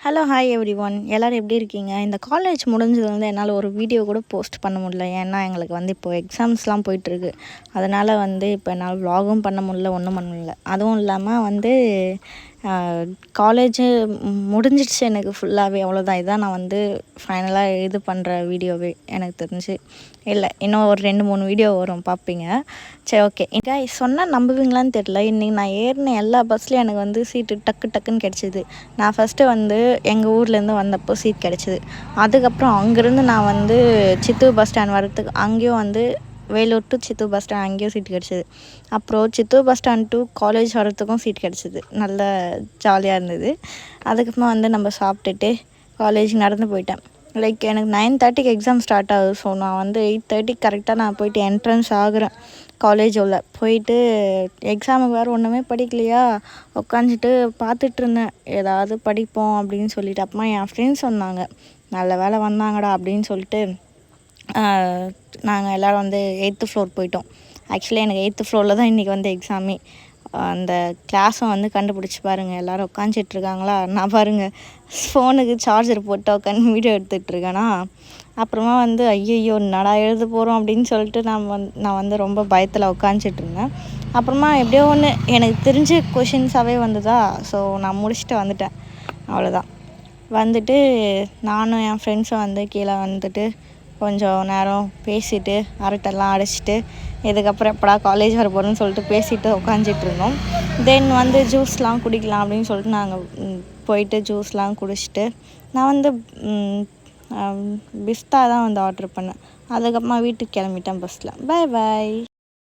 Hello hi every one எல்லோரும் எப்படி இருக்கீங்க? இந்த காலேஜ் முடிஞ்சது வந்து என்னால் ஒரு வீடியோ கூட போஸ்ட் பண்ண முடியல. ஏன்னா எங்களுக்கு வந்து இப்போது எக்ஸாம்ஸ்லாம் போயிட்டுருக்கு. அதனால் வந்து இப்போ என்னால் வ்ளாகும் பண்ண முடியல, ஒன்றும் பண்ண முடியல. அதுவும் இல்லாமல் வந்து காலேஜு முடிஞ்சிடுச்சு எனக்கு ஃபுல்லாகவே. அவ்வளோதான். இதான் நான் வந்து ஃபைனலாக இது பண்ணுற வீடியோவே எனக்கு தெரிஞ்சு. இல்லை, இன்னும் ஒரு 2-3 வீடியோ வரும், பார்ப்பீங்க. சரி, ஓகே. இங்கே சொன்னால் நம்புவீங்களான்னு தெரில. இன்றைக்கி நான் ஏறின எல்லா பஸ்லேயும் எனக்கு வந்து சீட்டு டக்கு டக்குன்னு கிடச்சிது. நான் ஃபஸ்ட்டு வந்து எங்கள் ஊர்லேருந்து வந்தப்போ சீட் கிடச்சிது. அதுக்கப்புறம் அங்கேருந்து நான் வந்து சித்தூர் பஸ் ஸ்டாண்ட் வரத்துக்கு அங்கேயும் வந்து Vellore to Chittoor bus stand அங்கேயும் சீட் கிடச்சிது. அப்புறம் Chittoor bus stand to college வரத்துக்கும் சீட் கிடச்சிது. நல்ல ஜாலியாக இருந்தது. அதுக்கப்புறமா வந்து நம்ம சாப்பிட்டுட்டு காலேஜ் நடந்து போயிட்டேன். லைக் எனக்கு 9:30க்கு எக்ஸாம் ஸ்டார்ட் ஆகுது. ஸோ நான் வந்து 8:30 கரெக்டாக நான் போயிட்டு என்ட்ரன்ஸ் ஆகுறேன் காலேஜ் உள்ள. போயிட்டு எக்ஸாமுக்கு வேறு ஒன்றுமே படிக்கலையா, உட்காந்துட்டு பார்த்துட்டு இருந்தேன். ஏதாவது படிப்போம் அப்படின்னு சொல்லிட்டு. அப்புறமா என் ஃப்ரெண்ட்ஸ் சொன்னாங்க, நல்ல வேலை வந்தாங்கடா அப்படின்னு சொல்லிட்டு நாங்கள் எல்லோரும் வந்து 8th ஃப்ளோர் போயிட்டோம். ஆக்சுவலி எனக்கு 8th ஃப்ளோரில் தான் இன்றைக்கி வந்து எக்ஸாமே. அந்த கிளாஸும் வந்து கண்டுபிடிச்சி பாருங்கள், எல்லோரும் உட்காந்துட்ருக்காங்களா. நான் பாருங்கள் ஃபோனுக்கு சார்ஜர் போட்டு உட்காந்து வீடியோ எடுத்துகிட்ருக்கேனா. அப்புறமா வந்து ஐயையோ என்னடா எழுத போகிறோம் அப்படின்னு சொல்லிட்டு நான் வந்து ரொம்ப பயத்தில் உட்காந்துட்டு இருந்தேன். அப்புறமா எப்படியோ ஒன்று எனக்கு தெரிஞ்ச கொஷின்ஸாகவே வந்ததா. ஸோ நான் முடிச்சுட்டு வந்துட்டேன். அவ்வளோதான். வந்துட்டு நானும் என் ஃப்ரெண்ட்ஸும் வந்து கீழே வந்துட்டு கொஞ்சம் நேரம் பேசிவிட்டு அரட்டெல்லாம் அடிச்சுட்டு இதுக்கப்புறம் எப்படா காலேஜ் வர போகிறோன்னு சொல்லிட்டு பேசிவிட்டு உட்காந்துட்டு இருந்தோம். தென் வந்து ஜூஸ்லாம் குடிக்கலாம் அப்படின்னு சொல்லிட்டு நாங்கள் போயிட்டு ஜூஸ்லாம் குடிச்சிட்டு நான் வந்து பிஸ்தா தான் வந்து ஆர்டர் பண்ணேன். அதுக்கப்புறமா வீட்டுக்கு கிளம்பிட்டேன் பஸ்ஸில். Bye bye.